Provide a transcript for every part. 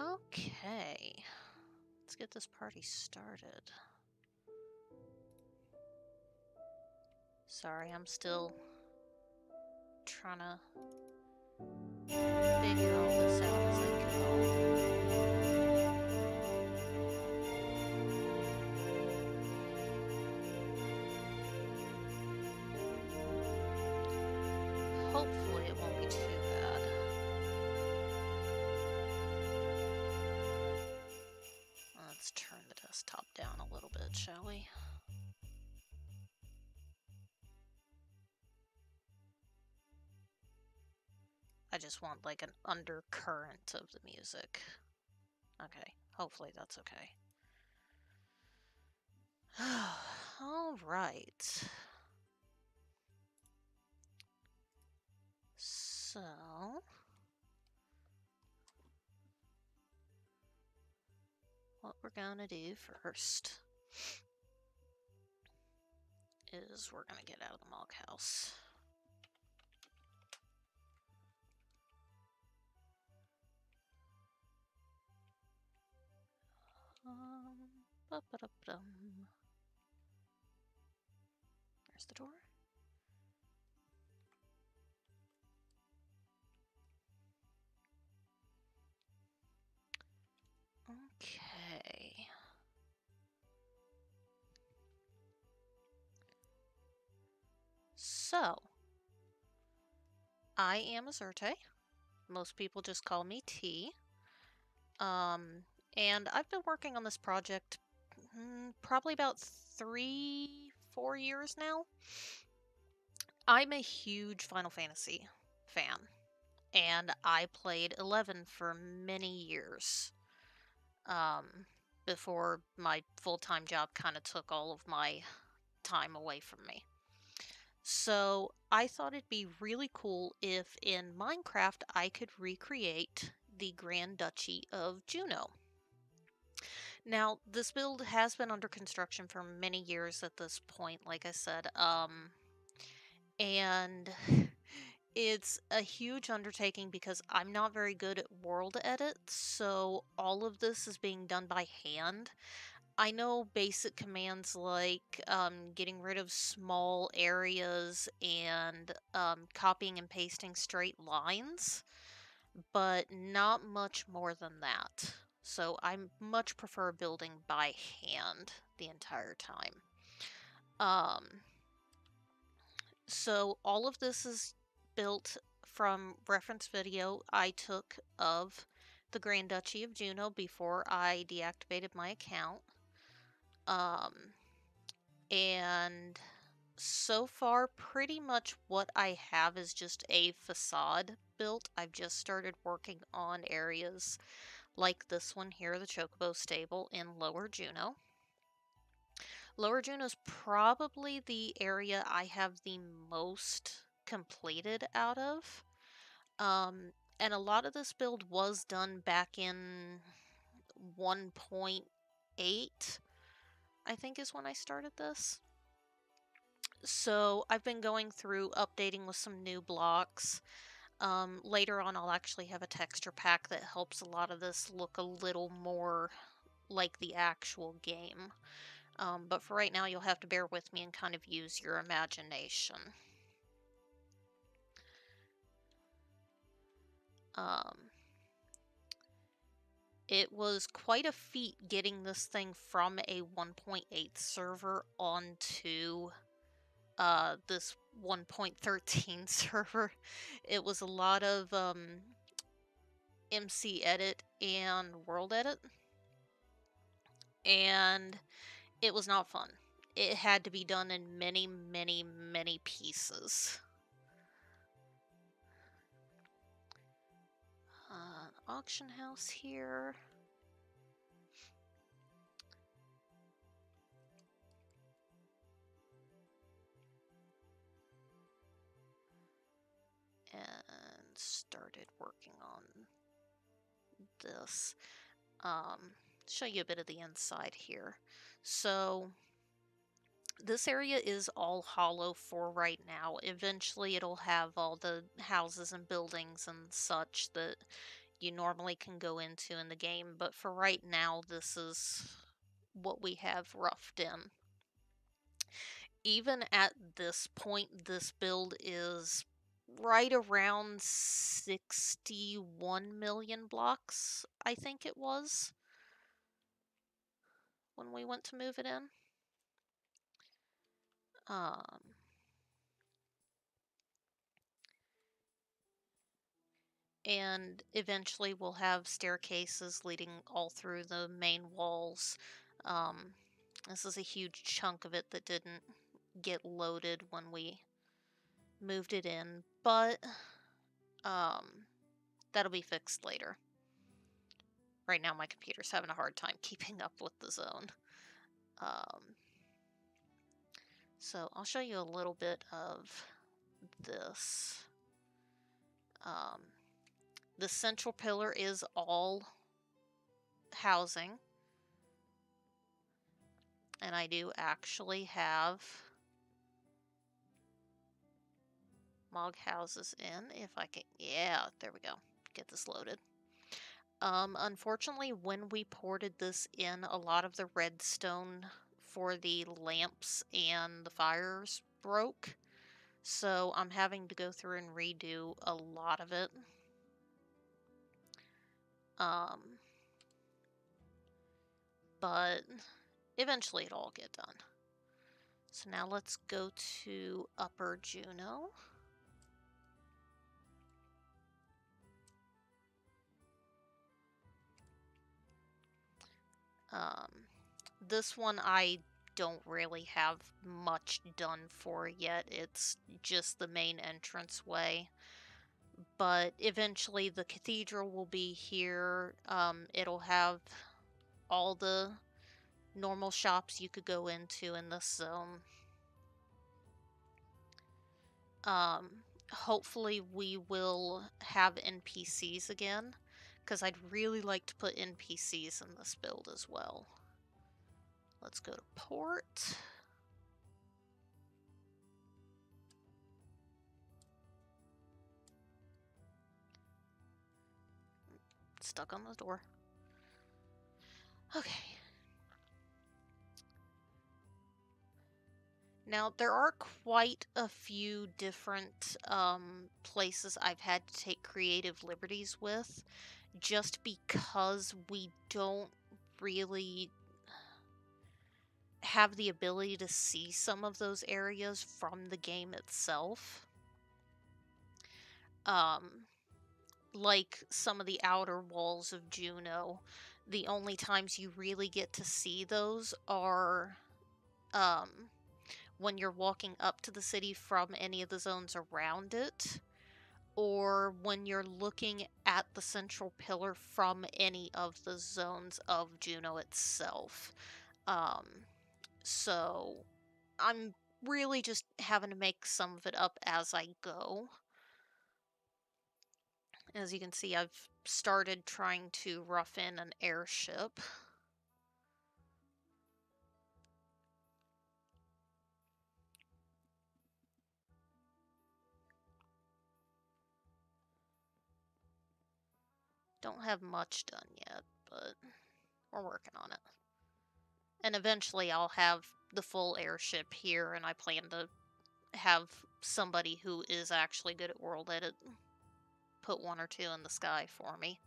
Okay, let's get this party started. Sorry, I'm still trying to figure all this out as I go. Hopefully it won't be too bad. Let's turn the desktop down a little bit, shall we? I just want like an undercurrent of the music. Okay, hopefully that's okay. All right. So, what we're gonna do first is we're gonna get out of the Mog House. There's the door. Okay. So, I am Azerte. Most people just call me T. And I've been working on this project probably about 3-4 years now. I'm a huge Final Fantasy fan, and I played 11 for many years before my full-time job kind of took all of my time away from me. So I thought it'd be really cool if in Minecraft I could recreate the Grand Duchy of Jeuno. Now, this build has been under construction for many years at this point, like I said, and it's a huge undertaking because I'm not very good at world edits, so all of this is being done by hand. I know basic commands like getting rid of small areas and copying and pasting straight lines, but not much more than that. So I much prefer building by hand the entire time. So all of this is built from reference video I took of the Grand Duchy of Jeuno before I deactivated my account. And so far, pretty much what I have is just a facade built. I've just started working on areas like this one here, the Chocobo Stable in Lower Jeuno. Lower Jeuno is probably the area I have the most completed out of. And a lot of this build was done back in 1.8, I think is when I started this. So I've been going through updating with some new blocks. Later on, I'll actually have a texture pack that helps a lot of this look a little more like the actual game. But for right now, you'll have to bear with me and kind of use your imagination. It was quite a feat getting this thing from a 1.8 server onto this 1.13 server. It was a lot of MC edit and world edit, and it was not fun. It had to be done in many, many, many pieces. Auction house here. And started working on this. Show you a bit of the inside here. So this area is all hollow for right now. Eventually it'll have all the houses and buildings and such that you normally can go into in the game, but for right now, this is what we have roughed in. Even at this point, this build is right around 61 million blocks, I think it was, when we went to move it in. And eventually we'll have staircases leading all through the main walls. This is a huge chunk of it that didn't get loaded when we moved it in, but that'll be fixed later. Right now my computer's having a hard time keeping up with the zone. So I'll show you a little bit of this. The central pillar is all housing. And I do actually have Mog houses in, if I can, yeah, there we go, get this loaded. Unfortunately, when we ported this in, a lot of the redstone for the lamps and the fires broke, so I'm having to go through and redo a lot of it. But eventually it'll all get done. So now let's go to Upper Jeuno. This one I don't really have much done for yet. It's just the main entranceway. But eventually the cathedral will be here. It'll have all the normal shops you could go into in this zone. Hopefully we will have NPCs again, because I'd really like to put NPCs in this build as well. Let's go to port. Stuck on the door. Okay. Now, there are quite a few different places I've had to take creative liberties with, just because we don't really have the ability to see some of those areas from the game itself. Like some of the outer walls of Jeuno, the only times you really get to see those are when you're walking up to the city from any of the zones around it, or when you're looking at the central pillar from any of the zones of Jeuno itself. So I'm really just having to make some of it up as I go. As you can see, I've started trying to rough in an airship. Don't have much done yet, but we're working on it. And eventually I'll have the full airship here, and I plan to have somebody who is actually good at world edit put one or two in the sky for me.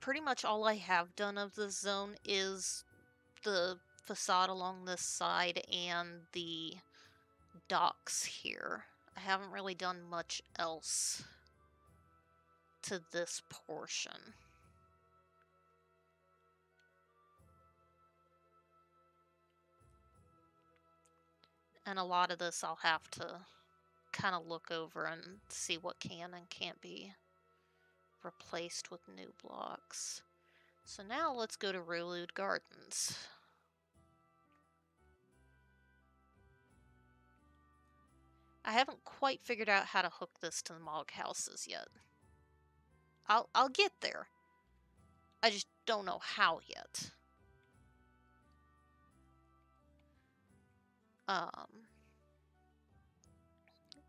Pretty much all I have done of this zone is the facade along this side and the docks here. I haven't really done much else to this portion. And a lot of this I'll have to kind of look over and see what can and can't be replaced with new blocks. So now let's go to Rulude Gardens. I haven't quite figured out how to hook this to the Mog houses yet. I'll get there. I just don't know how yet.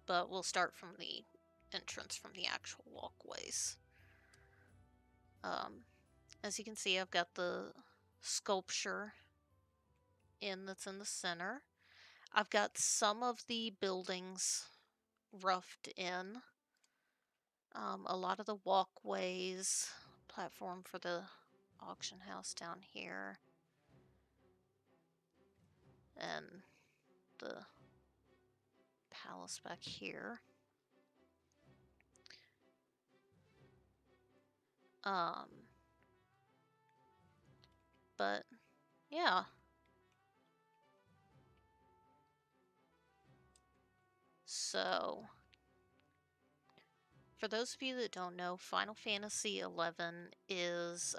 but we'll start from the entrance, from the actual walkways. As you can see, I've got the sculpture that's in the center. I've got some of the buildings roughed in. A lot of the walkways, platform for the auction house down here, and the palace back here. But yeah. So, for those of you that don't know, Final Fantasy XI is